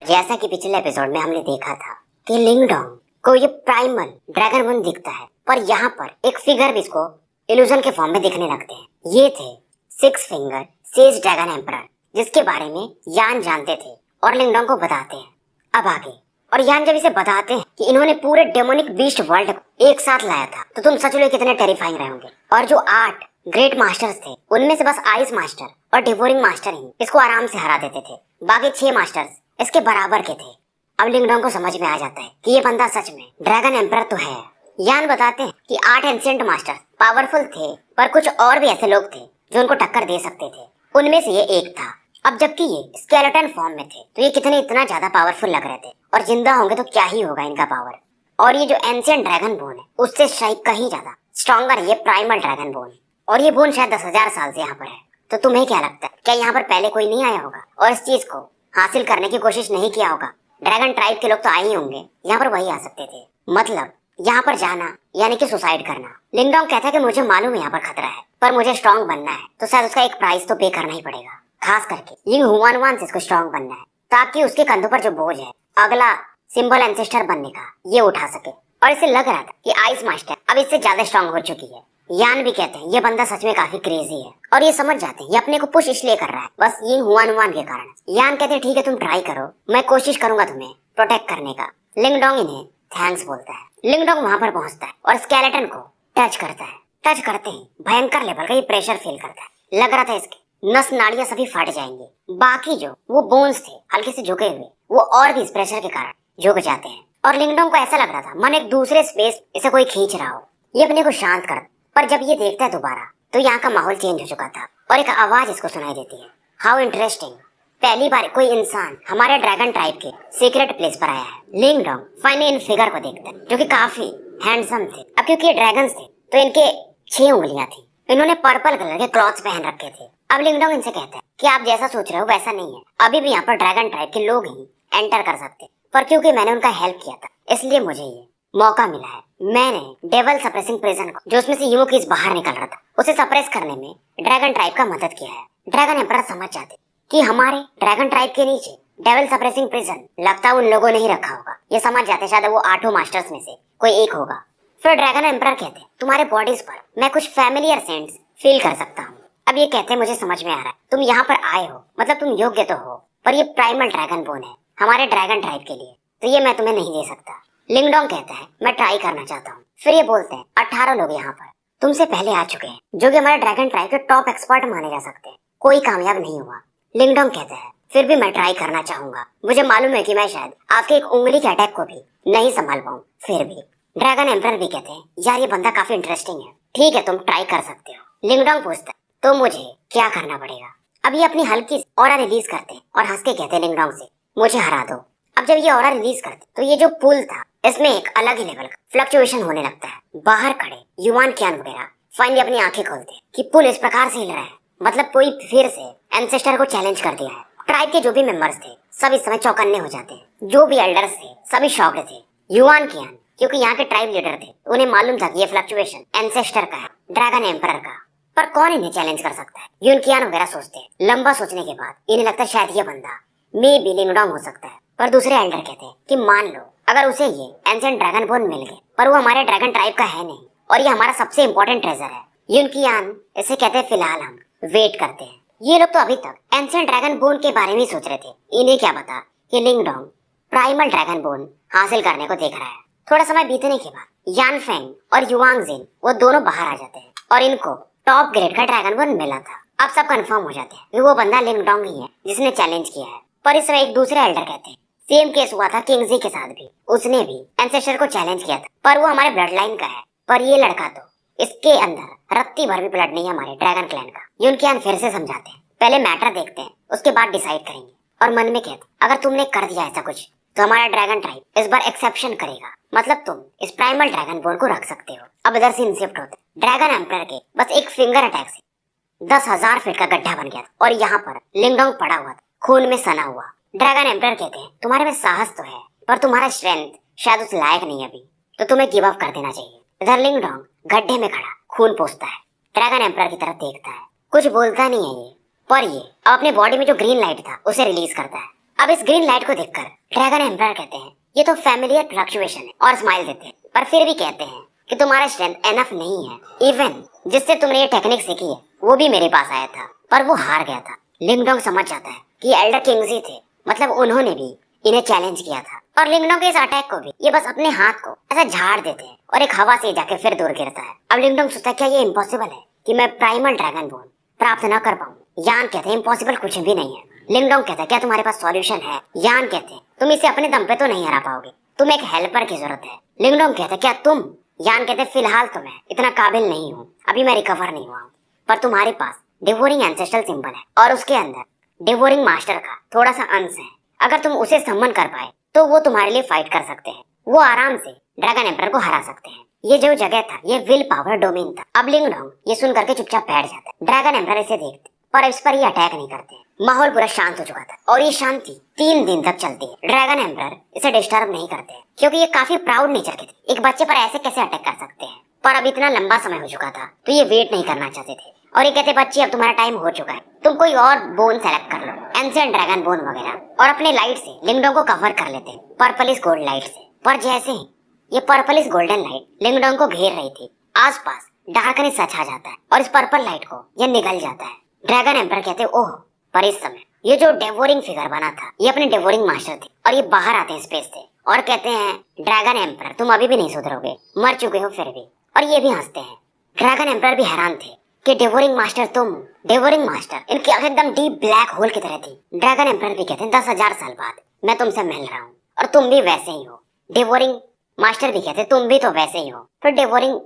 जैसा कि पिछले एपिसोड में हमने देखा था कि लिंगडोंग को ये प्राइमल ड्रैगन मून दिखता है, पर यहाँ पर एक फिगर भी इसको इल्यूजन के फॉर्म में दिखने लगते हैं। ये थे 6 फिंगर सेज ड्रैगन एम्परर, जिसके बारे में यान जानते थे और लिंगडोंग को बताते हैं। अब आगे और यान जब इसे बताते हैं कि इन्होंने पूरे डेमोनिक बीस्ट वर्ल्ड को एक साथ लाया था, तो तुम सच में कितने टेरिफाइंग रहे होंगे। और जो 8 ग्रेट मास्टर्स थे, उनमें से बस आइस मास्टर और डिवोरिंग मास्टर ही इसको आराम से हरा देते थे। बाकी 6 मास्टर्स इसके बराबर के थे। अब लिंगडोंग को समझ में आ जाता है कि ये बंदा सच में ड्रैगन एम्परर तो है। यान बताते हैं कि 8 एंशिएंट मास्टर्स पावरफुल थे, पर कुछ और भी ऐसे लोग थे जो उनको टक्कर दे सकते थे। उनमें से ये एक था। अब जबकि ये स्केलेटन फॉर्म में थे, तो ये कितने इतना ज्यादा पावरफुल लग रहे थे, और जिंदा होंगे तो क्या ही होगा इनका पावर। और ये जो एंशिएंट ड्रैगन बोन है, उससे शायद कहीं ज्यादा स्ट्रॉन्गर ये प्राइमल ड्रैगन बोन, और ये बोन शायद 10,000 साल से यहाँ पर है। तो तुम्हें क्या लगता है, क्या यहाँ पर पहले कोई नहीं आया होगा और इस चीज को हासिल करने की कोशिश नहीं किया होगा? ड्रैगन ट्राइब के लोग तो आए ही होंगे, यहाँ पर वही आ सकते थे। मतलब यहाँ पर जाना यानी कि सुसाइड करना। लिंगडोंग कहता है कि मुझे मालूम है यहाँ पर खतरा है, पर मुझे स्ट्रॉन्ग बनना है, तो शायद उसका एक प्राइस तो पे करना ही पड़ेगा। खास करके यिंग हुआनवान से इसको स्ट्रॉन्ग बनना है, ताकि उसके कंधों पर जो बोझ है अगला सिंबल एंसेस्टर बनने का, ये उठा सके। और इसे लग रहा था कि आइस मास्टर अब इससे ज्यादा स्ट्रॉन्ग हो चुकी है। यान भी कहते हैं ये बंदा सच में काफी क्रेजी है, और ये समझ जाते हैं ये अपने को पुश इसलिए कर रहा है बस यिंग हुआनवान के कारण। यान कहते हैं ठीक है तुम ट्राई करो, मैं कोशिश करूंगा तुम्हें प्रोटेक्ट करने का। लिंगडोंग इन्हें थैंक्स बोलता है। लिंगडोंग वहां पर पहुंचता है और स्केलेटन को टच करता है। टच करते ही भयंकर लेवल का ये प्रेशर फील करता है। लग रहा था इसके नस नाड़ियां सभी फट जाएंगे। बाकी जो वो बोन्स थे हल्के से झुके हुए, वो और भी इस प्रेशर के कारण झुक जाते हैं। और लिंगडोंग को ऐसा लग रहा था मन एक दूसरे स्पेस इसे कोई खींच रहा हो, ये अपने को शांत कर। पर जब ये देखता है दोबारा, तो यहाँ का माहौल चेंज हो चुका था और एक आवाज इसको सुनाई देती है। हाउ इंटरेस्टिंग, पहली बार कोई इंसान हमारे ड्रैगन ट्राइब के सीक्रेट प्लेस पर आया है। लिंगडोंग फाइनली इन फिगर को देखता है, जो कि काफी हैंडसम थे। अब क्योंकि ये ड्रैगन्स थे, तो इनके 6 उंगलियां थी। इन्होंने पर्पल कलर के क्लॉथ्स पहन रखे थे। अब लिंगडोंग इनसे कहता है कि आप जैसा सोच रहे हो वैसा नहीं है, अभी भी यहाँ पर ड्रैगन ट्राइब के लोग ही एंटर कर सकते, पर क्योंकि मैंने उनका हेल्प किया था, इसलिए मुझे ये मौका मिला है। मैंने डेवल सप्रेसिंग प्रिजन को, जो उसमें से यूमोकीज बाहर निकल रहा था, उसे सप्रेस करने में ड्रैगन ट्राइब का मदद किया है। ड्रैगन एम्परर समझ जाते कि हमारे ड्रैगन ट्राइब के नीचे डेवल सप्रेसिंग प्रिजन लगता उन लोगों ने ही रखा होगा। ये समझ जाते शायद वो 8 मास्टर्स में से कोई एक होगा। फिर ड्रैगन एम्परर कहते हैं तुम्हारे बॉडीज पर मैं कुछ फैमिलियर सेंट्स फील कर सकता हूँ। अब ये कहते हैं मुझे समझ में आ रहा है तुम यहाँ पर आए हो, मतलब तुम योग्य तो हो, पर ये प्राइमल ड्रैगन बोन है हमारे ड्रैगन ट्राइब के लिए, तो ये मैं तुम्हें नहीं दे सकता। लिंगडोंग कहता है मैं ट्राई करना चाहता हूँ। फिर ये बोलते हैं 18 लोग यहाँ पर तुमसे पहले आ चुके हैं, जो कि हमारे ड्रैगन ट्राइब के टॉप एक्सपर्ट माने जा सकते हैं, कोई कामयाब नहीं हुआ। लिंगडोंग कहता है फिर भी मैं ट्राई करना चाहूंगा, मुझे मालूम है कि मैं शायद आपके एक उंगली के अटैक को भी नहीं संभाल पाऊँ। फिर भी ड्रैगन एम्परर भी कहते हैं यार ये बंदा काफी इंटरेस्टिंग है, ठीक है तुम ट्राई कर सकते हो। लिंगडोंग पूछता है तो मुझे क्या करना पड़ेगा? अब ये अपनी हल्की ऑरा रिलीज करते हैं और हंस के कहते हैं लिंगडोंग से मुझे हरा दो। अब जब ये ऑरा रिलीज करते तो ये जो पुल था, इसमें एक अलग ही लेवल का फ्लक्चुएशन होने लगता है। बाहर खड़े युवान क्यान वगैरह फाइनली अपनी आंखें खोलते हैं कि पुल इस प्रकार से हिल रहा है, मतलब कोई फिर से एंसेस्टर को चैलेंज कर दिया है। ट्राइब के जो भी मेंबर्स थे सब इस समय चौकन्ने हो जाते हैं, जो भी एल्डर्स थे सभी शॉक्ड थे। युवान क्यान क्योंकि यहाँ के ट्राइब लीडर थे, उन्हें मालूम था कि ये फ्लक्चुएशन एंसेस्टर का है, ड्रैगन एम्परर का, पर कौन इन्हें चैलेंज कर सकता है? युन क्यान वगैरह सोचते हैं। लंबा सोचने के बाद इन्हें लगता है शायद ये बंदा मे बी लिंगडोंग हो सकता है, पर दूसरे एल्डर कहते हैं कि मान लो अगर उसे ये एंशिएंट ड्रैगन बोन मिल गए, पर वो हमारे ड्रैगन ट्राइब का है नहीं, और ये हमारा सबसे इंपॉर्टेंट ट्रेजर है। युन क्यान इसे कहते हैं फिलहाल हम वेट करते हैं। ये लोग तो अभी तक एंशिएंट ड्रैगन बोन के बारे में ही सोच रहे थे, इन्हें क्या पता कि लिंगडोंग प्राइमल ड्रैगन बोन हासिल करने को देख रहा है। थोड़ा समय बीतने के बाद यान फेंग और युवांग जिन वो दोनों बाहर आ जाते हैं, और इनको टॉप ग्रेड का ड्रैगन बोन मिला था। अब सब कंफर्म हो जाते हैं कि वो बंदा लिंगडोंग ही है जिसने चैलेंज किया है। पर इस समय एक दूसरे एल्डर कहते हैं सेम केस हुआ था किंगजी के साथ भी, उसने भी एंसेस्टर को चैलेंज किया था, पर वो हमारे ब्लड लाइन का है, पर ये लड़का तो इसके अंदर रत्ती भर भी ब्लड नहीं है हमारे ड्रैगन क्लैन का। युन क्यान फिर से समझाते हैं पहले मैटर देखते हैं, उसके बाद डिसाइड करेंगे। और मन में कहते अगर तुमने कर दिया ऐसा कुछ, तो हमारा ड्रैगन ट्राइब इस बार एक्सेप्शन करेगा, मतलब तुम इस प्राइमल ड्रैगन बोन को रख सकते हो। अब इधर से इंसिप्ट होते ड्रैगन एम्परर के बस एक फिंगर अटैक से 10,000 फीट का गड्ढा बन गया था, और यहाँ पर लिंगडोंग पड़ा हुआ था खून में सना हुआ। ड्रैगन एम्परर कहते हैं तुम्हारे में साहस तो है, पर तुम्हारा स्ट्रेंथ शायद उस लायक नहीं है अभी, तो तुम्हें गिव अप कर देना चाहिए। इधर लिंगडोंग गड्ढे में खड़ा खून पोंछता है, ड्रैगन एम्परर की तरफ देखता है, कुछ बोलता नहीं है ये, पर ये अब अपने बॉडी में जो ग्रीन लाइट था उसे रिलीज करता है। अब इस ग्रीन लाइट को देखकर ड्रैगन एम्परर कहते हैं ये तो फैमिलियर फ्लक्चुएशन है और स्माइल देते हैं, पर फिर भी कहते हैं कि तुम्हारा स्ट्रेंथ एनफ नहीं है। इवन जिससे तुमने ये टेक्निक सीखी है वो भी मेरे पास आया था पर वो हार गया था। लिंगडोंग समझ जाता है कि एल्डर किंग्स ही थे, मतलब उन्होंने भी इन्हें चैलेंज किया था। और लिंगडोंग के इस अटैक को भी ये बस अपने हाथ को ऐसा झाड़ देते हैं और एक हवा से जाके फिर दूर गिरता है। अब लिंगडोंग सोचता है क्या ये इम्पॉसिबल है कि मैं प्राइमल ड्रैगन बोन प्राप्त न कर पाऊं। यान कहते हैं इम्पॉसिबल कुछ भी नहीं है। लिंगडोंग कहता है क्या तुम्हारे पास सॉल्यूशन है। यान कहते हैं तुम इसे अपने दम पे तो नहीं हरा पाओगे, तुम एक हेल्पर की जरूरत है। लिंगडोंग कहता है क्या तुम। यान कहते हैं फिलहाल तो मैं इतना काबिल नहीं हूँ, अभी मैं रिकवर नहीं हुआ हूँ, पर तुम्हारे पास डिवोरिंग एंसेस्ट्रल सिंबल है और उसके अंदर डिवोरिंग मास्टर का थोड़ा सा अंश है। अगर तुम उसे सम्मन कर पाए तो वो तुम्हारे लिए फाइट कर सकते हैं, वो आराम से ड्रैगन एम्परर को हरा सकते हैं। ये जो जगह था ये विल पावर डोमेन था। अब लिंगडोंग ये सुन करके चुपचाप बैठ जाता है। ड्रैगन एम्परर इसे देखते पर इस पर ये अटैक नहीं करते। माहौल पूरा शांत हो चुका था और ये शांति 3 दिन तक चलती है। ड्रैगन एम्परर इसे डिस्टर्ब नहीं करते क्योंकि ये काफी प्राउड नेचर के थे। एक बच्चे पर ऐसे कैसे अटैक कर सकते हैं, पर अब इतना लंबा समय हो चुका था तो ये वेट नहीं करना चाहते थे और ये कहते बच्चे अब तुम्हारा टाइम हो चुका है, तुम कोई और बोन सेलेक्ट कर लो, एंशिएंट ड्रैगन बोन वगैरह, और अपने लाइट से लिंगडोंग को कवर कर लेते पर्पलिश गोल्ड लाइट से। पर जैसे ही ये पर्पलिश गोल्डन लाइट लिंगडोंग को घेर रही थी आसपास डार्कनेस छा जाता है और इस पर्पल लाइट को ये निगल जाता है। ड्रैगन एम्परर कहते ओह, पर इस समय ये जो डेवोरिंग फिगर बना था ये अपने डेवोरिंग मास्टर थे और ये बाहर आते हैं स्पेस से और कहते हैं ड्रैगन एम्परर तुम अभी भी नहीं सुधरोगे, मर चुके हो फिर भी। और ये भी हंसते हैं। ड्रैगन एम्परर भी हैरान थे कि डेवोरिंग मास्टर तुम। डेवोरिंग मास्टर इनकी आंखें एकदम डीप ब्लैक होल की तरह थी। ड्रैगन एम्परर भी कहते हैं 10,000 साल बाद मैं तुमसे मिल रहा हूँ और तुम भी वैसे ही हो। डेवोरिंग मास्टर भी कहते तुम भी तो वैसे ही हो। फिर डेवोरिंग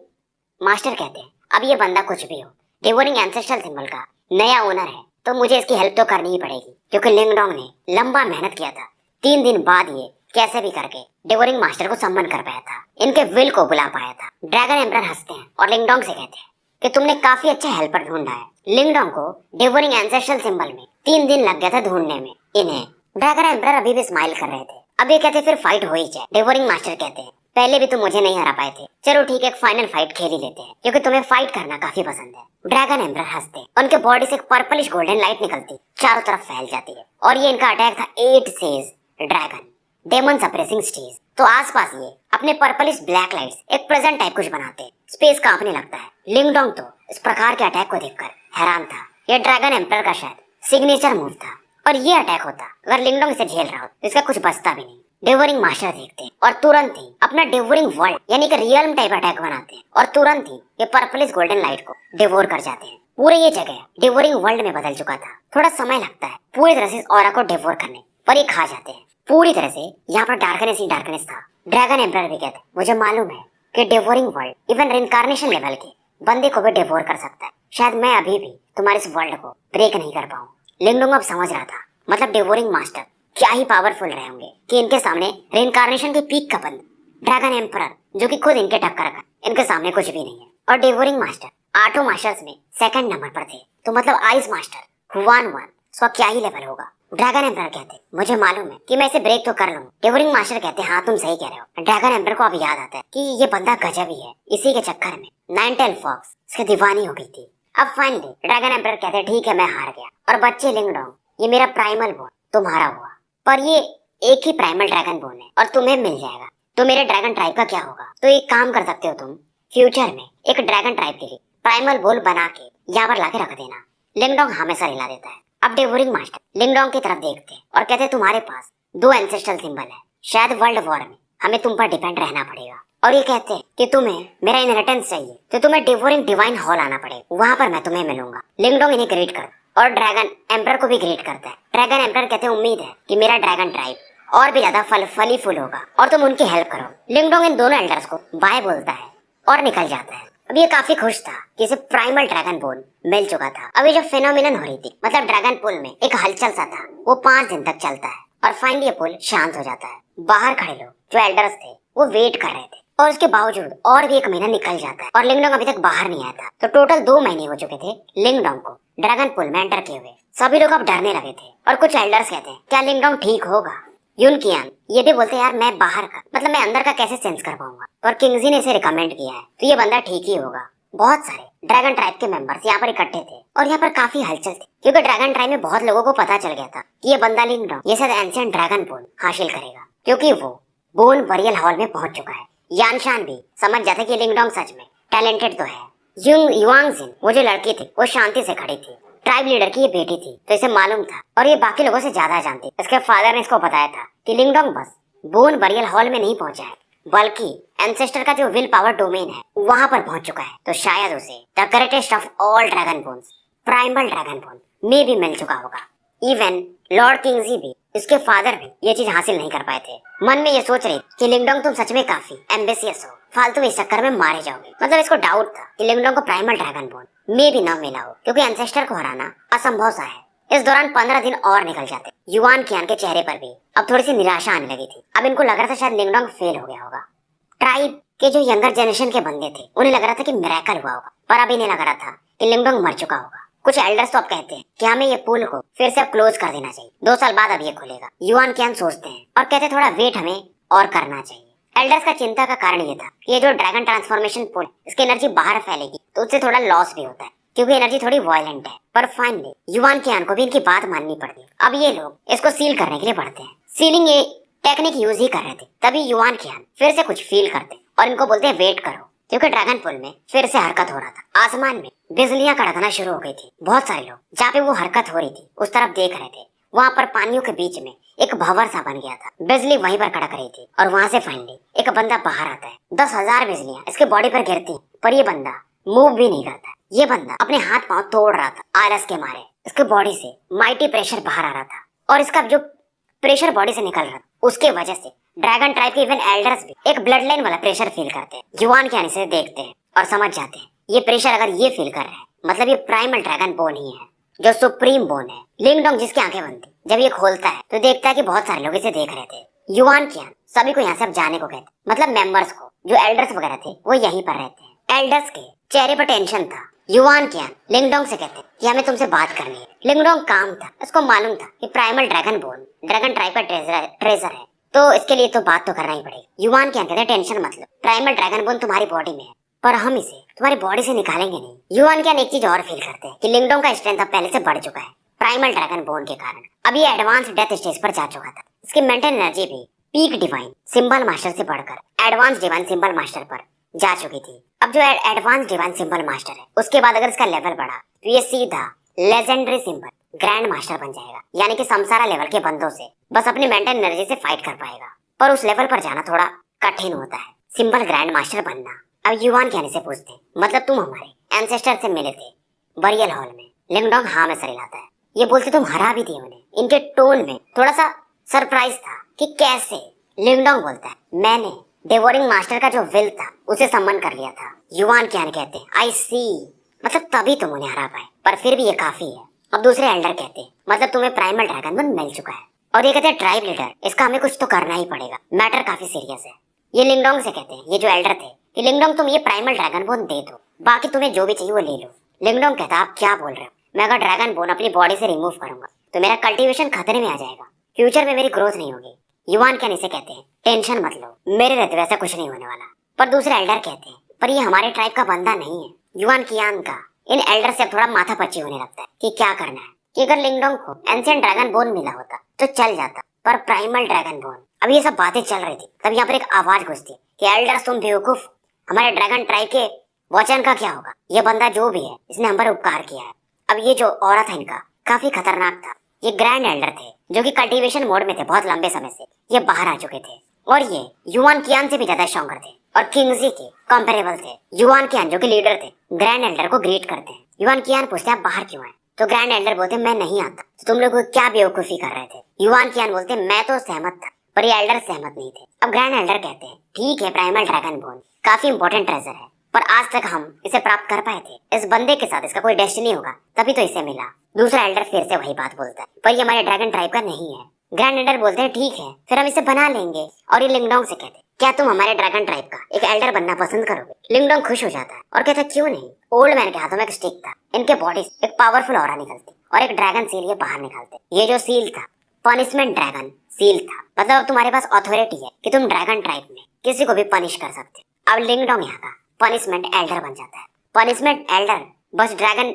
मास्टर कहते हैं अब ये बंदा कुछ भी हो, डेवोरिंग एंसेस्ट्रल सिंबल का नया ओनर है तो मुझे इसकी हेल्प तो करनी ही पड़ेगी क्योंकि लिंगडोंग ने लंबा मेहनत किया था। 3 दिन बाद ये कैसे भी करके डेवोरिंग मास्टर को सम्मन कर पाया था, इनके विल को बुला पाया था। ड्रैगन एम्परर हंसते हैं और लिंगडोंग से कहते हैं कि तुमने काफी अच्छा हेल्पर ढूंढा है। लिंगडोंग को डेवोरिंग एंसेस्ट्रल सिंबल में 3 दिन लग गया था ढूंढने में इन्हें। ड्रैगन एम्परर अभी भी स्माइल कर रहे थे। अब ये कहते फिर फाइट हो ही जाए। डेवोरिंग मास्टर कहते हैं पहले भी तुम मुझे नहीं हरा पाए थे, चलो ठीक है एक फाइनल फाइट खेल ही लेते हैं क्योंकि तुम्हें फाइट करना काफी पसंद है। ड्रैगन एम्परर हंसते, उनके बॉडी से एक पर्पलिश गोल्डन लाइट निकलती चारों तरफ फैल जाती है और ये इनका अटैक था 8 sage dragon demon suppressing stage. तो आसपास ये अपने पर्पलिश ब्लैक लाइट्स एक प्रेजेंट टाइप कुछ बनाते हैं, स्पेस कांपने लगता है। लिंगडोंग तो इस प्रकार के अटैक को देखकर हैरान था। यह ड्रैगन एम्परर का शायद सिग्नेचर मूव था और ये अटैक होता अगर लिंगडोंग इसे झेल रहा हो तो इसका कुछ बचता भी नहीं। डेवोरिंग मास्टर देखते हैं और तुरंत ही अपना डेवोरिंग वर्ल्ड यानी कि रियल्म टाइप अटैक बनाते हैं और तुरंत ही ये पर्पलिश गोल्डन लाइट को डिवोर कर जाते हैं। पूरे ये जगह डिवोरिंग वर्ल्ड में बदल चुका था। थोड़ा समय लगता है पूरी तरह से इस ऑरा को डिवोर करने, पर ये खा जाते हैं। पूरी तरह से यहाँ पर डार्कनेस ही डार्कनेस था। ड्रैगन एम्परर भी कहते मुझे मालूम है कि डिवोरिंग वर्ल्ड इवन रिइंकार्नेशन लेवल के बंदे को भी डिवोर कर सकता है, शायद मैं अभी भी तुम्हारे इस वर्ल्ड को ब्रेक नहीं कर पाऊँ। लिंगडोंग अब समझ रहा था मतलब डिवोरिंग मास्टर क्या ही पावरफुल रहे होंगे कि इनके सामने रिइंकार्नेशन की पीक का बंद ड्रैगन एम्परर जो कि खुद इनके टक्कर का इनके सामने कुछ भी नहीं है। और डेवोरिंग मास्टर आठों मास्टर्स में 2nd नंबर पर थे, तो मतलब आइस मास्टर हुआन वन उसका क्या ही लेवल होगा। ड्रैगन एम्परर कहते मुझे मालूम है कि मैं इसे ब्रेक तो कर लूंगा। डेवोरिंग मास्टर कहते हाँ तुम सही कह रहे हो। ड्रैगन एम्परर को अब याद आता है कि ये बंदा गजब ही है, इसी के चक्कर में नाइनटेल फॉक्स इसकी दीवानी हो गई थी। अब फाइनली ड्रैगन एम्परर कहते ठीक है मैं हार गया और बच्चे लिंगडोंग ये मेरा प्राइमल बोन तुम्हारा हुआ, पर ये एक ही प्राइमल ड्रैगन बोन है और तुम्हें मिल जाएगा, तो मेरे ड्रैगन ट्राइब का क्या होगा। तो एक काम कर सकते हो तुम फ्यूचर में एक ड्रैगन ट्राइब के लिए प्राइमल बोल बना के यहाँ पर लाके रख देना। लिंगडोंग हमेशा हिला देता है। अब डेवोरिंग मास्टर लिंगडोंग की तरफ देखते हैं और कहते तुम्हारे पास 2 एंसेस्ट्रल सिंबल है, शायद वर्ल्ड वॉर में हमें तुम पर डिपेंड रहना पड़ेगा। और ये कहते हैं कि तुम्हें मेरा इनहेरिटेंस चाहिए तो तुम्हें डेवोरिंग डिवाइन हॉल आना पड़ेगा, वहां पर मैं तुम्हें मिलूंगा। लिंगडोंग इन्हें ग्रेट कर और ड्रैगन एम्परर को भी ग्रेट करता है। ड्रैगन एम्परर कहते हैं उम्मीद है कि मेरा ड्रैगन ट्राइब और भी ज्यादा फली फूल होगा और तुम उनकी हेल्प करो। लिंगडोंग इन दोनों एल्डर्स को बाय बोलता है और निकल जाता है। अब ये काफी खुश था कि इसे प्राइमल ड्रैगन बोन मिल चुका था। अभी जो फेनोमिनन हो रही थी मतलब ड्रैगन पुल में एक हलचल सा था, वो 5 दिन तक चलता है और फाइनली ये पुल शांत हो जाता है। बाहर खड़े लोग जो एल्डर्स थे वो वेट कर रहे थे और उसके बावजूद और भी 1 महीना निकल जाता है और लिंगडोंग अभी तक बाहर नहीं आया था। तो टोटल 2 महीने हो चुके थे लिंगडोंग को ड्रैगन पुल में एंटर किए हुए। सभी लोग अब डरने लगे थे और कुछ एल्डर्स कहते हैं क्या लिंगडोंग ठीक होगा। यूनकियान ये भी बोलते यार मैं बाहर का मतलब मैं अंदर का कैसे सेंस कर पाऊंगा, और किंगजी ने इसे रिकमेंड किया है तो ये बंदा ठीक ही होगा। बहुत सारे ड्रैगन ट्राइब के मेंबर्स यहाँ पर इकट्ठे थे और यहाँ पर काफी हलचल थी, क्योंकि ड्रैगन ट्राइब में बहुत लोगों को पता चल गया था कि ये बंदा लिंगडोंग ये शायद एंशिएंट ड्रैगन बोन हासिल करेगा, क्योंकि वो बोन बरियल हॉल में पहुंच चुका है। यानशान भी समझ जाते कि लिंगडोंग सच में टैलेंटेड तो है। युआंगजिन वो जो लड़की थी वो शांति से खड़ी थी। ट्राइब लीडर की ये बेटी थी तो इसे मालूम था और ये बाकी लोगों से ज्यादा जानती। इसके फादर ने इसको बताया था कि लिंगडोंग बस बोन बरियल हॉल में नहीं पहुंचा है, बल्कि एंसेस्टर का जो विल पावर डोमेन है वहां पर पहुंच चुका है। तो शायद उसे the greatest of all dragon bones, primal dragon bone में भी मिल चुका होगा। इवन लॉर्ड किंगजी भी, इसके फादर भी ये चीज हासिल नहीं कर पाए थे। मन में ये सोच रहे कि लिंगडोंग तुम सच में काफी एम्बिशियस हो, फालतू इस चक्कर में मारे जाओगे। मतलब इसको डाउट था कि लिंगडोंग को प्राइमल ड्रैगन बोन में भी न मिला हो, क्योंकि एंसेस्टर को हराना असंभव सा है। इस दौरान 15 दिन और निकल जाते। युआन कियान के चेहरे पर भी अब थोड़ी सी निराशा आने लगी थी। अब इनको लग रहा था शायद लिंगडोंग फेल हो गया होगा। ट्राइब के जो यंगर जनरेशन के बंदे थे उन्हें लग रहा था कि मिरेकल हुआ होगा, पर अब इन्हें लग रहा था कि लिंगडोंग मर चुका होगा। कुछ एल्डर्स तो अब कहते हैं कि हमें ये पुल को फिर से अब क्लोज कर देना चाहिए, 2 साल बाद अब ये खुलेगा। युआन कियान सोचते हैं और कहते हैं थोड़ा वेट हमें और करना चाहिए। एल्डर्स का चिंता का कारण ये था कि ये जो ड्रैगन ट्रांसफॉर्मेशन पुल इसकी एनर्जी बाहर फैलेगी तो उससे थोड़ा लॉस भी होता है, क्योंकि एनर्जी थोड़ी वायलेंट है। पर फाइनली युआन कियान को भी इनकी बात माननी पड़ती। अब ये लोग इसको सील करने के लिए बढ़ते हैं। सीलिंग ये टेक्निक यूज ही कर रहे थे, तभी युआन कियान फिर से कुछ फील करते और इनको बोलते हैं वेट करो, क्योंकि ड्रैगन पुल में फिर से हरकत हो रहा था। आसमान में बिजलियां कड़कना शुरू हो गई थी। बहुत सारे लोग जहाँ पे वो हरकत हो रही थी उस तरफ देख रहे थे। वहाँ पर पानियों के बीच में एक भंवर सा बन गया था। बिजली वहीं पर कड़क रही थी और वहाँ से फाइनली एक बंदा बाहर आता है। 10,000 बिजलियां इसके बॉडी पर गिरती, पर ये बंदा मूव भी नहीं करता। ये बंदा अपने हाथ पांव तोड़ रहा था आलस के मारे। इसके बॉडी से माइटी प्रेशर बाहर आ रहा था और इसका जो प्रेशर बॉडी से निकल रहा था उसके वजह से ड्रैगन ट्राइब के इवन एल्डर्स भी एक ब्लड लाइन वाला प्रेशर फील करते हैं। युआन कियान इसे देखते हैं और समझ जाते हैं ये प्रेशर अगर ये फील कर रहे हैं मतलब ये प्राइमल ड्रैगन बोन ही है, जो सुप्रीम बोन है। लिंगडोंग जिसकी आंखें बंद थी, जब ये खोलता है तो देखता है कि बहुत सारे लोग इसे देख रहे थे। युआन कियान सभी को यहाँ से अब जाने को कहते, मतलब मेंबर्स को, जो एल्डर्स वगैरह थे वो यहीं पर रहते हैं। एल्डर्स के चेहरे पर टेंशन था। युआन कियान लिंगडोंग से कहते कि हमें तुमसे बात करनी है। लिंगडोंग काम था, उसको मालूम था कि primal dragon bone dragon tribe का ट्रेजर है, तो इसके लिए तो बात तो करना ही पड़ेगी। युआन कियान कहते टेंशन मत लो, प्राइमल ड्रैगन बोन तुम्हारी बॉडी में है, पर हम इसे तुम्हारी बॉडी से निकालेंगे नहीं। युआन कियान एक चीज और फील करते हैं कि लिंगडोंग का स्ट्रेंथ अब पहले से बढ़ चुका है प्राइमल ड्रैगन बोन के कारण। अब ये एडवांस डेथ स्टेज पर जा चुका था। इसकी मेंटल एनर्जी भी पीक डिवाइन सिंबल मास्टर से बढ़कर एडवांस डिवाइन सिंबल मास्टर पर जा चुकी थी। अब जो एडवांस डिवाइन सिंबल मास्टर है उसके बाद अगर इसका लेवल बढ़ा तो ये सीधा लेजेंडरी सिंबल ग्रैंड मास्टर बन जाएगा, यानी कि समसारा लेवल के बंदों से बस अपनी मेंटल एनर्जी से फाइट कर पाएगा। पर उस लेवल पर जाना थोड़ा कठिन होता है, सिंबल ग्रैंड मास्टर बनना। अब युआन कियान से पूछते मतलब तुम हमारे एंसेस्टर से मिले थे बरियल हॉल में? लिंगडोंग हाँ में सर हिलाता है। ये बोलते तुम हरा भी दिए उन्हें। इनके टोन में थोड़ा सा सरप्राइज था कि कैसे। लिंगडोंग बोलता है मैंने डेवोरिंग मास्टर का जो विल था उसे सम्मन कर लिया था। युआन कियान कहते हैं आई सी, मतलब तभी तुम उन्हें हरा पाए, पर फिर भी ये काफी है। अब दूसरे एल्डर कहते हैं मतलब तुम्हें प्राइमल ड्रैगन बोन मिल चुका है। और ये कहते हैं ट्राइब लीडर इसका हमें कुछ तो करना ही पड़ेगा, मैटर काफी सीरियस है। ये लिंगडोंग से कहते हैं, ये जो एल्डर थे, कि लिंगडोंग तुम ये प्राइमल ड्रैगन बोन दे दो, बाकी तुम्हें जो भी चाहिए वो ले लो। लिंगडोंग कहता आप क्या बोल रहे हो, मैं अगर ड्रैगन बोन अपनी बॉडी से रिमूव करूंगा तो मेरा कल्टीवेशन खतरे में आ जाएगा, फ्यूचर में मेरी ग्रोथ नहीं होगी। युआन कियान इसे कहते हैं टेंशन मत लो, मेरे रहते वैसा कुछ नहीं होने वाला। पर दूसरे एल्डर कहते हैं पर ये हमारे ट्राइब का बंदा नहीं है। युआन कियान का इन एल्डर से थोड़ा माथा पच्ची होने लगता है कि क्या करना है, कि अगर लिंगडोंग को एंशिएंट ड्रैगन बोन मिला होता तो चल जाता, पर प्राइमल ड्रैगन बोन। अब ये सब बातें चल रही थी तब यहाँ पर एक आवाज गूंजती कि एल्डर्स तुम बेवकूफ, हमारे ड्रैगन ट्राइब के वचन का क्या होगा? ये बंदा जो भी है इसने हम पर उपकार किया है। अब ये जो औरत है इनका काफी खतरनाक था। ये ग्रैंड एल्डर थे जो कि कल्टीवेशन मोड में थे बहुत लंबे समय से, ये बाहर आ चुके थे और ये युआन कियान से भी ज्यादा स्ट्रॉन्गर थे और किंगजी के कंपेरेबल थे। युआन कियान जो कि लीडर थे ग्रैंड एल्डर को ग्रीट करते हैं। युआन कियान पूछते हैं आप बाहर क्यों आए? तो ग्रैंड एल्डर बोलते मैं नहीं आता, तो तुम लोग क्या बेवकूफी कर रहे थे? युआन कियान बोलते मैं तो सहमत था पर ये एल्डर सहमत नहीं थे। अब ग्रैंड एल्डर कहते हैं ठीक है प्राइमल ड्रैगन बोन काफी इंपॉर्टेंट ट्रेजर है, पर आज तक हम इसे प्राप्त कर पाए थे, इस बंदे के साथ इसका कोई डेस्टिनी होगा तभी तो इसे मिला। दूसरा एल्डर फिर से वही बात बोलता है पर ये हमारे ड्रैगन ट्राइब का नहीं है। ग्रैंड एल्डर बोलते हैं ठीक है फिर हम इसे बना लेंगे। और ये लिंगडोंग से कहते हैं क्या तुम हमारे ड्रैगन ट्राइब का एक एल्डर बनना पसंद करोगे? लिंगडोंग खुश हो जाता है और कहता है क्यों नहीं। ओल्ड मैन के हाथों में एक स्टिक था, इनके बॉडी से एक पावरफुल ऑरा निकलती और एक ड्रैगन सील ये बाहर निकलते। ये जो सील था पनिशमेंट ड्रैगन सील था, मतलब अब तुम्हारे पास अथॉरिटी है कि तुम ड्रैगन ट्राइब में किसी को भी पनिश कर सकते। अब लिंगडोंग यहाँ का पनिशमेंट एल्डर बन जाता है पनिशमेंट एल्डर बस ड्रैगन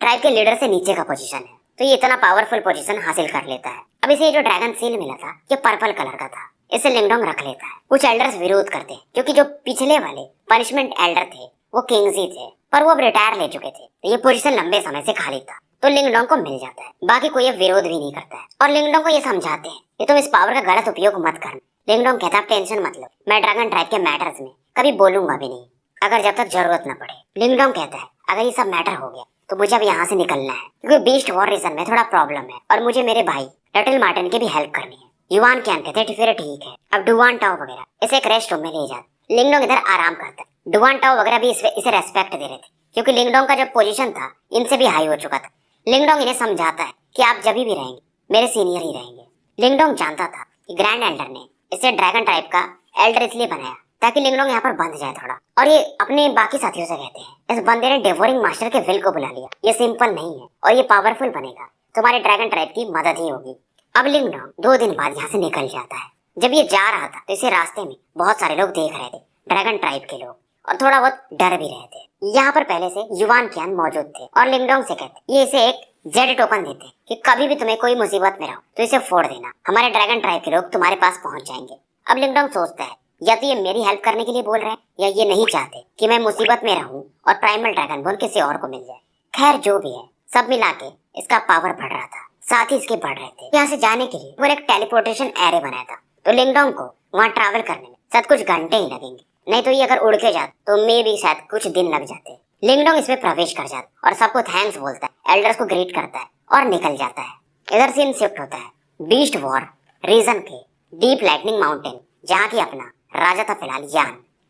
ट्राइब के लीडर से नीचे का पोजीशन है, तो ये इतना पावरफुल पोजीशन हासिल कर लेता है। अब इसे जो ड्रैगन सील मिला था ये पर्पल कलर का था, इसे लिंगडोंग रख लेता है। कुछ एल्डर्स विरोध करते हैं क्योंकि जो पिछले वाले पनिशमेंट एल्डर थे वो किंग्स ही थे, पर वो अब रिटायर ले चुके थे, तो ये पोजीशन लंबे समय से खाली था, तो लिंगडोंग को मिल जाता है। बाकी कोई विरोध भी नहीं करता है और लिंगडोंग को ये समझाते हैं कि तुम इस पावर का गलत उपयोग मत करना। लिंगडोंग कहता है टेंशन मत लो, मैं ड्रैगन ट्राइब के मैटर्स में कभी बोलूंगा भी नहीं, अगर जब तक जरूरत न पड़े। लिंगडोंग कहता है अगर ये सब मैटर हो गया तो मुझे अब यहाँ से निकलना है, क्योंकि बीस्ट वॉर रीजन में थोड़ा प्रॉब्लम है और मुझे मेरे भाई लिटिल मार्टिन की भी हेल्प करनी है। युवान कैन कहते हैं फिर ठीक है, अब डुवान टाओ वगैरह इसे एक रेस्ट रूम में ले जाते। लिंगडोंग इधर आराम करता है। डुवान टाओ वगैरह भी इसे रेस्पेक्ट दे रहे थे क्योंकि लिंगडोंग का जो पोजीशन था इनसे भी हाई हो चुका था। लिंगडोंग इन्हें समझाता है कि आप जब भी रहेंगे मेरे सीनियर ही रहेंगे। लिंगडोंग जानता था कि ग्रैंड एल्डर ने इसे ड्रैगन ट्राइब का एल्डर इसलिए बनाया ताकि लिंगडोंग यहाँ पर बंध जाए थोड़ा, और ये अपने बाकी साथियों से कहते हैं इस बंदे ने डेवोरिंग मास्टर के विल को बुला लिया, ये सिंपल नहीं है और ये पावरफुल बनेगा, तुम्हारे ड्रैगन ट्राइब की मदद ही होगी। अब लिंगडोंग 2 दिन बाद यहाँ से निकल जाता है। जब ये जा रहा था तो इसे रास्ते में बहुत सारे लोग देख रहे थे, ड्रैगन ट्राइब के लोग, और थोड़ा बहुत डर भी रहे थे। यहाँ पर पहले से युवान क्यान मौजूद थे और लिंगडोंग से कहते ये इसे एक जेड टोकन देते कि कभी भी तुम्हें कोई मुसीबत में रहो तो इसे फोड़ देना, हमारे ड्रैगन ट्राइब के लोग तुम्हारे पास पहुंच जाएंगे। अब लिंगडोंग सोचता है या तो ये मेरी हेल्प करने के लिए बोल रहे हैं या ये नहीं चाहते कि मैं मुसीबत में रहूं और प्राइमल ड्रैगन बोन किसी और को मिल जाए। खैर जो भी है, सब मिला के इसका पावर बढ़ रहा था, साथ ही इसके बढ़ रहे थे। यहाँ से जाने के लिए वो एक टेलीपोर्टेशन एरे बनाया था, तो लिंगडोंग को वहाँ ट्रैवल करने में शायद कुछ घंटे ही लगेंगे, नहीं तो ये अगर उड़ के जाता तो मे भी शायद कुछ दिन लग जाते। लिंगडोंग इसमें प्रवेश कर जाता और सबको थैंक्स बोलता है, एल्डर्स को ग्रीट करता है और निकल जाता है। इधर सीन शिफ्ट होता है बीस्ट वॉर रीजन के डीप लाइटनिंग माउंटेन, जहाँ की अपना राजा था फिलहाल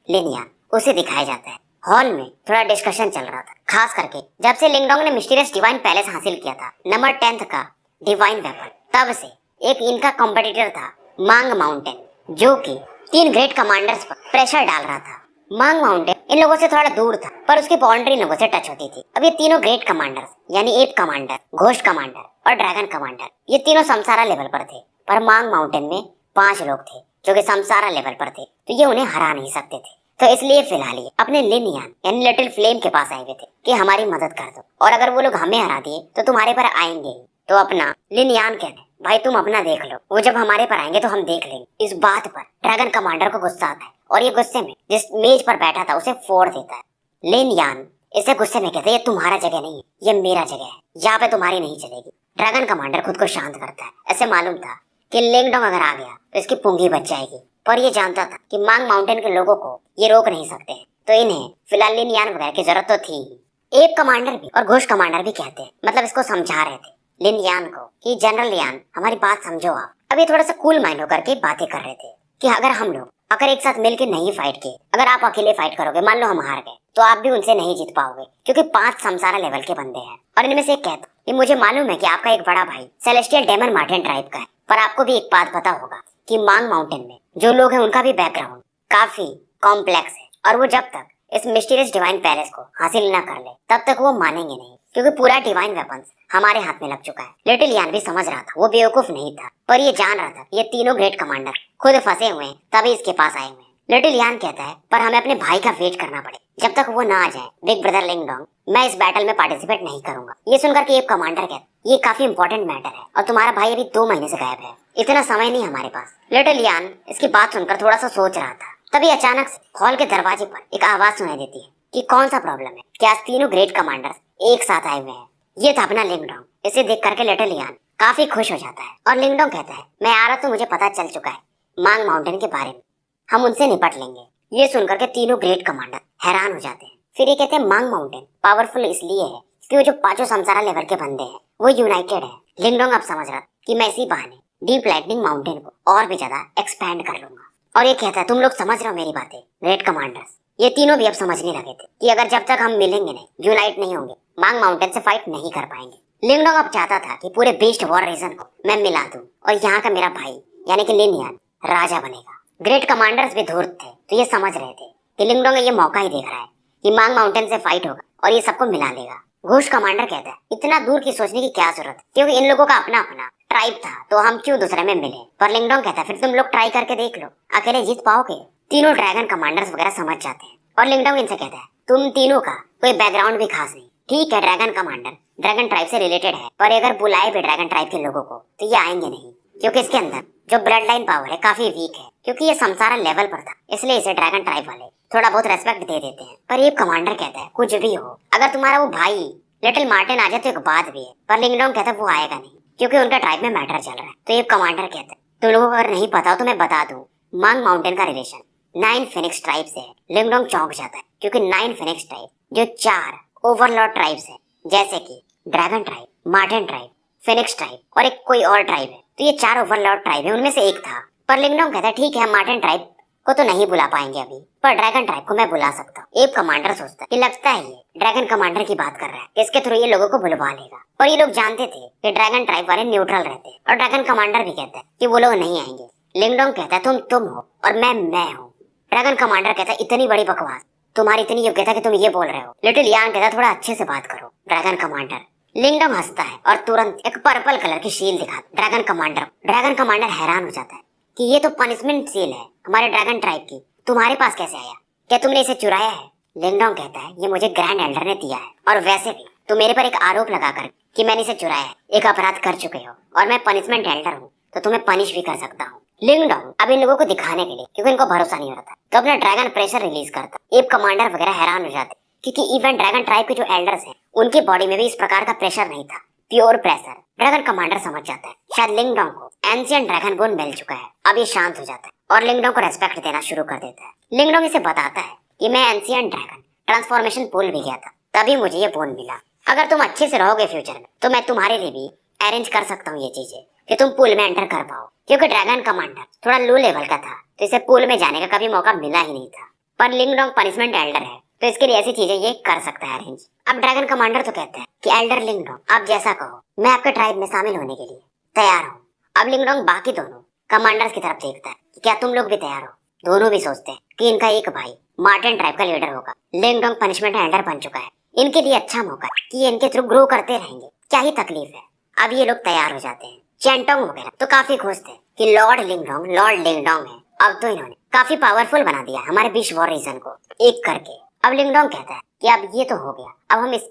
लिन यान, उसे दिखाया जाता है। हॉल में थोड़ा डिस्कशन चल रहा था, खास करके जब से लिंगडोंग ने मिस्टीरियस डिवाइन पैलेस हासिल किया था, नंबर 10 का डिवाइन वेपन, तब से एक इनका कॉम्पिटिटर था मांग माउंटेन, जो कि 3 ग्रेट कमांडर्स पर प्रेशर डाल रहा था। मांग माउंटेन इन लोगों से थोड़ा दूर था पर उसकी बाउंड्री इन लोगों से टच होती थी। अब ये तीनों ग्रेट कमांडर्स यानी एप कमांडर, घोस्ट कमांडर और ड्रैगन कमांडर, ये तीनों समसारा लेवल पर थे, पर मांग माउंटेन में 5 लोग थे जो कि समसारा लेवल पर थे, तो ये उन्हें हरा नहीं सकते थे। तो इसलिए फिलहाल ये अपने लिन यान यानी लिटिल फ्लेम के पास आए हुए थे कि हमारी मदद कर दो, और अगर वो लोग हमें हरा दिए तो तुम्हारे पर आएंगे ही। तो अपना लिन यान कहते भाई तुम अपना देख लो, वो जब हमारे पर आएंगे तो हम देख लेंगे। इस बात पर ड्रैगन कमांडर को गुस्सा आता है और ये गुस्से में जिस मेज पर बैठा था उसे फोड़ देता है। लिन यान इसे गुस्से में कहते ये तुम्हारा जगह नहीं है, ये मेरा जगह है, यहाँ पे तुम्हारी नहीं चलेगी। ड्रैगन कमांडर खुद को शांत करता है, ऐसे मालूम था कि लिंगडोंग अगर आ गया तो इसकी पूंगी बच जाएगी, पर ये जानता था कि मांग माउंटेन के लोगों को ये रोक नहीं सकते हैं, तो इन्हें फिलहाल लिन यान वगैरह की जरूरत तो थी ही। एप कमांडर भी और घोस्ट कमांडर भी कहते हैं, मतलब इसको समझा रहे थे लिन यान को कि जनरल यान हमारी बात समझो आप। अब ये थोड़ा सा कूल माइंड होकर के बातें कर रहे थे कि अगर हम लोग अगर एक साथ मिलकर नहीं फाइट किए, अगर आप अकेले फाइट करोगे, मान लो हम हार गए, तो आप भी उनसे नहीं जीत पाओगे क्योंकि 5 समसारा लेवल के बंदे हैं। और इनमें से एक कहता ये मुझे मालूम है कि आपका एक बड़ा भाई सेलेस्टियल डेमन मार्टिन ट्राइब का है, पर आपको भी एक बात पता होगा कि मांग माउंटेन में जो लोग हैं उनका भी बैकग्राउंड काफी कॉम्प्लेक्स है, और वो जब तक इस मिस्टीरियस डिवाइन पैलेस को हासिल न कर ले तब तक वो मानेंगे नहीं, क्योंकि पूरा डिवाइन वेपन्स हमारे हाथ में लग चुका है। लिटिल यान भी समझ रहा था, वो बेवकूफ नहीं था, पर ये जान रहा था ये तीनों ग्रेट कमांडर खुद फंसे हुए हैं तभी इसके पास आए हुए हैं। लिटिल यान कहता है पर हमें अपने भाई का वेट करना पड़े, जब तक वो ना आ जाए बिग ब्रदर लिंगडोंग, मैं इस बैटल में पार्टिसिपेट नहीं करूंगा। ये सुनकर के एक कमांडर कहता ये काफी इंपॉर्टेंट मैटर है और तुम्हारा भाई अभी 2 महीने से गायब है, इतना समय नहीं हमारे पास। लिटिल यान इसकी बात सुनकर थोड़ा सा सोच रहा था, तभी अचानक से हॉल के दरवाजे पर एक आवाज सुनाई देती है कि कौन सा प्रॉब्लम है, क्या तीनों ग्रेट कमांडर्स एक साथ आए हुए हैं। ये था अपना लिंगडोंग। इसे देख करके लिटिल यान काफी खुश हो जाता है और लिंगडोंग कहता है मैं आ रहा तो मुझे पता चल चुका है मांग माउंटेन के बारे में, हम उनसे निपट लेंगे। ये सुनकर के तीनों ग्रेट कमांडर हैरान हो जाते हैं। फिर ये कहते हैं मांग माउंटेन पावरफुल इसलिए है क्योंकि जो 5 समसारा लेवल के बंदे हैं वो यूनाइटेड है। लिंगडोंग अब समझ रहा कि मैं इसी बहाने डीप लाइटनिंग माउंटेन को और भी ज्यादा एक्सपैंड कर लूंगा। और ये कहता है तुम लोग समझ रहे हो मेरी बातें ग्रेट कमांडर्स। ये तीनों भी अब समझने लगे थे कि अगर जब तक हम मिलेंगे नहीं, यूनाइट नहीं होंगे, मांग माउंटेन से फाइट नहीं कर पाएंगे। लिंगडोंग अब चाहता था कि पूरे बीस्ट वॉर रीजन को मैं मिला दूं और यहाँ का मेरा भाई यानी कि लिन यान राजा बनेगा। ग्रेट कमांडर्स भी धूर्त थे, तो ये समझ रहे थे कि लिंगडोंग ये मौका ही देख रहा है कि मांग माउंटेन से फाइट होगा और ये सबको मिला लेगा। घोस्ट कमांडर कहता है इतना दूर की सोचने की क्या जरूरत, क्योंकि इन लोगों का अपना अपना ट्राइब था, तो हम क्यों दूसरे में मिले। पर लिंगडोंग कहता है फिर तुम लोग ट्राई करके देख लो, अकेले जीत पाओगे। तीनों ड्रैगन कमांडर्स वगैरह समझ जाते हैं और लिंगडोंग इनसे कहता है तुम तीनों का कोई बैकग्राउंड भी खास नहीं। ठीक है, ड्रैगन कमांडर ड्रैगन ट्राइब से रिलेटेड है, पर अगर बुलाए भी ड्रैगन ट्राइब के लोगों को तो ये आएंगे नहीं, क्योंकि इसके अंदर जो ब्लड लाइन पावर है काफी वीक है, क्योंकि ये संसारा लेवल पर था, इसलिए इसे ड्रैगन ट्राइब वाले थोड़ा बहुत रेस्पेक्ट दे देते हैं। पर ये कमांडर कहता है कुछ भी हो, अगर तुम्हारा वो भाई लिटिल मार्टिन आ जाए तो एक बात भी है, पर लिंगडोंग कहता है वो आएगा नहीं, क्योंकि उनका ट्राइब में मैटर चल रहा है। तो ये कमांडर कहता है तुम लोगों को अगर नहीं पता हो तो मैं बता दूं, मांग माउंटेन का रिलेशन 9 फिनिक्स ट्राइब से है। लिंगडोंग चौंक जाता है, क्योंकि 9 फिनिक्स ट्राइब जो 4 ओवरलॉर्ड ट्राइब्स है, जैसे कि dragon tribe, Martin tribe, Phoenix tribe और एक कोई और ट्राइब है, तो ये 4 ओवरलॉर्ड ट्राइब है, उनमें से एक था। पर लिंगडोंग कहता है ठीक है, हम मार्टिन ट्राइब को तो नहीं बुला पाएंगे अभी, पर ड्रैगन ट्राइब को मैं बुला सकता हूँ। एप कमांडर सोचता है कि लगता है ये ड्रैगन कमांडर की बात कर रहा है, इसके थ्रू ये लोगों को बुलवा लेगा। और ये लोग जानते थे कि ड्रैगन ट्राइब वाले न्यूट्रल रहते हैं, और ड्रैगन कमांडर भी कहता है कि वो लोग नहीं आएंगे। लिंगडोंग कहता है तुम हो और मैं हूँ। ड्रैगन कमांडर कहता है इतनी बड़ी बकवास, तुम्हारी इतनी योग्यता कि तुम ये बोल रहे हो। लिटिल यान कहता है थोड़ा अच्छे से बात करो ड्रैगन कमांडर। लिंगडोंग हंसता है और तुरंत एक पर्पल कलर की शील दिखाता ड्रैगन कमांडर। ड्रैगन कमांडर हैरान हो जाता है कि ये तो पनिशमेंट सील है हमारे ड्रैगन ट्राइब की, तुम्हारे पास कैसे आया? क्या तुमने इसे चुराया है? लिंगडोंग कहता है ये मुझे ग्रैंड एल्डर ने दिया है, और वैसे भी तुम मेरे पर एक आरोप लगाकर कि मैंने इसे चुराया है, एक अपराध कर चुके हो, और मैं पनिशमेंट एल्डर हूँ तो तुम्हें पनिश भी कर सकता हूँ। लिंगडोंग अब इन लोगों को दिखाने के लिए, क्योंकि इनको भरोसा नहीं होता, तो अपना ड्रैगन प्रेशर रिलीज करता। एप कमांडर वगैरह हैरान हो जाते, क्योंकि इवन ड्रैगन ट्राइब के जो एल्डर्स हैं उनकी बॉडी में भी इस प्रकार का प्रेशर नहीं था, प्योर प्रेशर। ड्रैगन कमांडर समझ जाता है शायद लिंगडोंग को एंशिएंट ड्रैगन बोन मिल चुका है। अब ये शांत हो जाता है और लिंगडोंग को रेस्पेक्ट देना शुरू कर देता है। लिंगडोंग इसे बताता है कि मैं एंशिएंट ड्रैगन ट्रांसफॉर्मेशन पूल भी गया था, तभी मुझे ये बोन मिला। अगर तुम अच्छे से रहोगे फ्यूचर में तो मैं तुम्हारे लिए भी अरेंज कर सकता हूँ ये चीजें कि तुम पूल में एंटर कर पाओ, क्योंकि ड्रैगन कमांडर थोड़ा लो लेवल का था, तो इसे पूल में जाने का कभी मौका मिला ही नहीं था। पर लिंगडोंग पनिशमेंट एल्डर है, तो इसके लिए ऐसी चीजें ये कर सकता है अरेंज। अब ड्रैगन कमांडर तो कहता है कि एल्डर लिंगडोंग आप जैसा कहो, मैं आपके ट्राइब में शामिल होने के लिए तैयार हूँ। अब लिंगडोंग बाकी दोनों कमांडर्स की तरफ देखता है कि क्या तुम लोग भी तैयार हो। दोनों भी सोचते हैं कि इनका एक भाई मार्टिन ट्राइब का लीडर होगा। लिंगडोंग पनिशमेंट एल्डर बन चुका है, इनके लिए अच्छा मौका है कि ये इनके थ्रू ग्रो करते रहेंगे, क्या ही तकलीफ है। अब ये लोग तैयार हो जाते हैं। चैंटोंग वगैरह तो काफी खुश थे कि लॉर्ड लिंगडोंग है, अब तो इन्होंने काफी पावरफुल बना दिया हमारे बीच वॉर रीजन को एक करके। अब लिंगडोंग कहता है कि अब ये तो हो गया, अब हम इस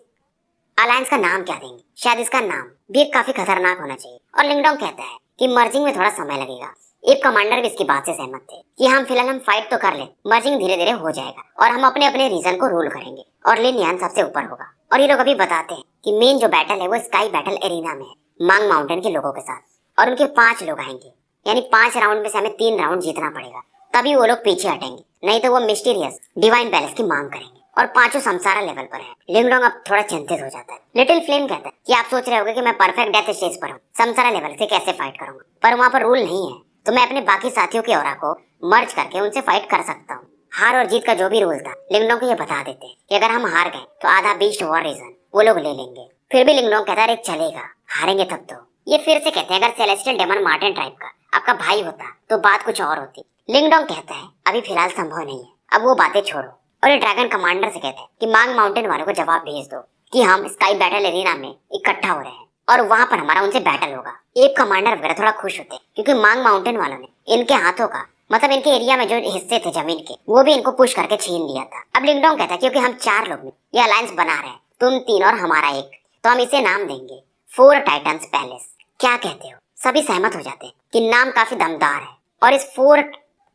अलायंस का नाम क्या देंगे? शायद इसका नाम भी काफी खतरनाक होना चाहिए। और लिंगडोंग कहता है कि मर्जिंग में थोड़ा समय लगेगा। एक कमांडर भी इसकी बात से सहमत थे कि हम फिलहाल हम फाइट तो कर ले, मर्जिंग धीरे धीरे हो जाएगा और हम अपने अपने रीजन को रूल करेंगे और लिन यान सबसे ऊपर होगा। और ये लोग अभी बताते हैं कि मेन जो बैटल है वो स्काई बैटल एरिना में है, मांग माउंटेन के लोगों के साथ, और उनके 5 लोग आएंगे, यानी 5 राउंड में से हमें 3 राउंड जीतना पड़ेगा, तभी वो लोग पीछे हटेंगे, नहीं तो वो मिस्टीरियस डिवाइन पैलेस की मांग करेंगे। और 5 संसारा लेवल पर है। लिंगडोंग अब थोड़ा चिंतित हो जाता है। लिटिल फ्लेम कहता है कि आप सोच रहे होगे कि मैं परफेक्ट डेथ स्टेज पर हूँ, संसारा लेवल से कैसे फाइट करूंगा, पर वहाँ पर रूल नहीं है, तो मैं अपने बाकी साथियों की ऑरा को मर्ज करके उनसे फाइट कर सकता हूँ। हार और जीत का जो भी रूल था लिंगडोंग को ये बता देते हैं कि अगर हम हार गए तो आधा बीस्ट वॉर रीजन वो लोग ले लेंगे। फिर भी लिंगडोंग कहता है चलेगा, हारेंगे तब तो। ये फिर से कहते हैं अगर सेलेस्टियल डेमन मार्टिन ट्राइब का आपका भाई होता तो बात कुछ और होती। लिंगडोंग कहता है अभी फिलहाल संभव नहीं है, अब वो बातें छोड़ो। और ये ड्रैगन कमांडर से कहते हैं कि मांग माउंटेन वालों को जवाब भेज दो कि हम स्काई बैटल एरिना में इकट्ठा हो रहे हैं और वहां पर हमारा उनसे बैटल होगा। एक कमांडर वगैरह थोड़ा खुश होते हैं क्योंकि मांग माउंटेन वालों ने इनके हाथों का मतलब इनके एरिया में जो हिस्से थे जमीन के वो भी इनको पुश करके छीन लिया था। अब लिंगडोंग कहता है क्योंकि हम 4 लोग ये अलायंस बना रहे हैं, तुम 3 और हमारा 1, तो हम इसे नाम देंगे 4 टाइटन्स पैलेस। क्या कहते हो? सभी सहमत हो जाते हैं कि नाम काफी दमदार है और इस 4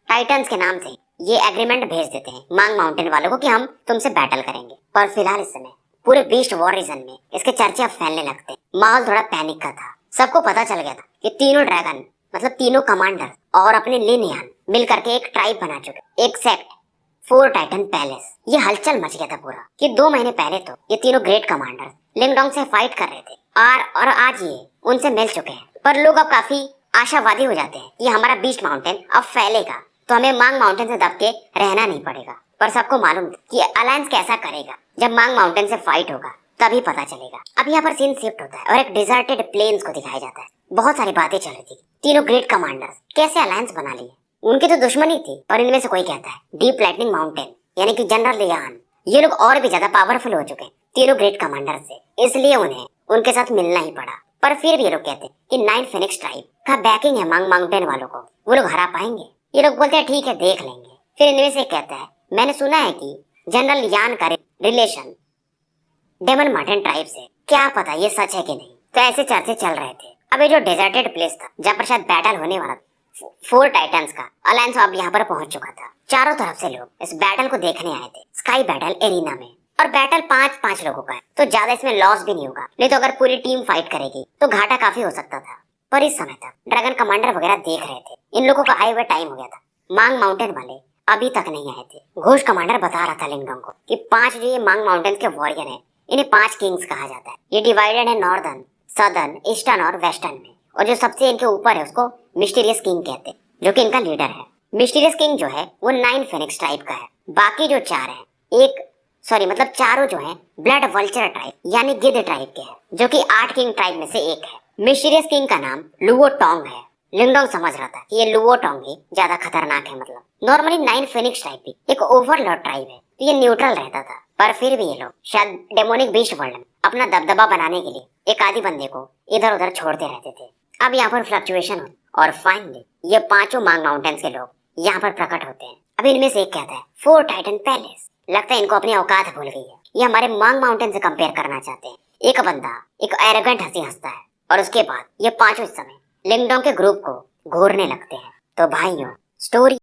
टाइटन्स के नाम से ये एग्रीमेंट भेज देते हैं मांग माउंटेन वालों को कि हम तुमसे बैटल करेंगे। पर फिलहाल इस समय पूरे बीस्ट वॉर रीजन में इसके चर्चे अब फैलने लगते हैं। माहौल थोड़ा पैनिक का था, सबको पता चल गया था कि तीनों ड्रैगन मतलब तीनों कमांडर और अपने लिन यान मिल करके एक ट्राइब बना चुके, एक सेक्ट 4 टाइटन पैलेस। ये हलचल मच गया था पूरा कि 2 महीने पहले तो ये तीनों ग्रेट कमांडर लिंगडोंग से फाइट कर रहे थे और आज ये उनसे मिल चुके हैं। पर लोग अब काफी आशावादी हो जाते हैं कि हमारा बीस्ट माउंटेन अब फैलेगा तो हमें मांग माउंटेन से दब के रहना नहीं पड़ेगा। पर सबको मालूम कि अलायंस कैसा करेगा, जब मांग माउंटेन से फाइट होगा तभी पता चलेगा। अब यहाँ पर सीन शिफ्ट होता है और एक डिजर्टेड प्लेन्स को दिखाया जाता है। बहुत सारी बातें चल रही थी, तीनों ग्रेट कमांडर्स कैसे अलायंस बना लिए, उनकी तो दुश्मनी थी। और इनमें से कोई कहता है डीप लाइटनिंग माउंटेन यानी कि जनरल लियान, ये लोग और भी ज्यादा पावरफुल हो चुके हैं तीनों ग्रेट कमांडर से, इसलिए उन्हें उनके साथ मिलना ही पड़ा। पर फिर भी ये लोग कहते हैं कि 9 फिनिक्स ट्राइब का बैकिंग है मांग माउंटेन वालों को, वो लोग हरा पाएंगे। ये लोग बोलते हैं ठीक है देख लेंगे। फिर इनमें से कहता है मैंने सुना है कि जनरल यान का रिलेशन डेमन मार्टिन ट्राइब से। क्या पता ये सच है कि नहीं। तो ऐसे चर्चे चल रहे थे। अब ये जो डेजर्टेड प्लेस था जहाँ पर शायद बैटल होने वाला था, 4 टाइटन्स का अलायंस अब यहाँ पर पहुंच चुका था। चारों तरफ से लोग इस बैटल को देखने आए थे, स्काई बैटल एरिना में। और बैटल 5-5 लोगों का है, तो ज्यादा इसमें लॉस भी नहीं होगा। नहीं तो अगर पूरी टीम फाइट करेगी तो घाटा काफी हो सकता था। पर इस समय तक ड्रैगन कमांडर वगैरह देख रहे थे। इन लोगों का आए हुए टाइम हो गया था। मांग माउंटेन वाले अभी तक नहीं आए थे। घोष कमांडर बता रहा था लिंगडोंग को कि 5 जो ये मांग माउंटेन्स के वॉरियर हैं, इन्हें 5 किंग्स कहा जाता है। ये डिवाइडेड है नॉर्दर्न, सदर्न, ईस्टर्न और वेस्टर्न में। और जो सबसे इनके ऊपर है उसको मिस्टीरियस किंग कहते हैं, जो कि इनका लीडर है। मिस्टीरियस किंग जो है वो 9 फेनिक्स ट्राइब का है। बाकी जो 4 हैं, चारों जो हैं ब्लड वल्चर ट्राइब यानी गिद्ध ट्राइब के हैं, जो कि 8 किंग ट्राइब में से एक है। मिस्टीरियस किंग का नाम लुओ टोंग है। लिंगडोंग समझ रहा था कि ये लुओ टोंग ही ज्यादा खतरनाक है। मतलब नॉर्मली 9 फेनिक्स ट्राइब भी एक ओवरलॉर्ड ट्राइब है, तो ये न्यूट्रल रहता था। पर फिर भी ये लोग शायद डेमोनिक बीस्ट वर्ल्ड में अपना दबदबा बनाने के लिए एक आदि बंदे को इधर उधर छोड़ते रहते थे। अब यहाँ पर फ्लक्चुएशन हुई और फाइनली ये 5 मांग माउंटेन्स के लोग यहाँ पर प्रकट होते हैं। अब इनमें से एक कहता है 4 टाइटन पैलेस। लगता है इनको अपनी औकात भूल गई है। ये हमारे मांग माउंटेन से कंपेयर करना चाहते हैं। एक बंदा एक एरोगेंट हंसी हंसता है और उसके बाद ये 5 इस समय लिंगडोंग के ग्रुप को घूरने लगते हैं। तो भाइयों, स्टोरी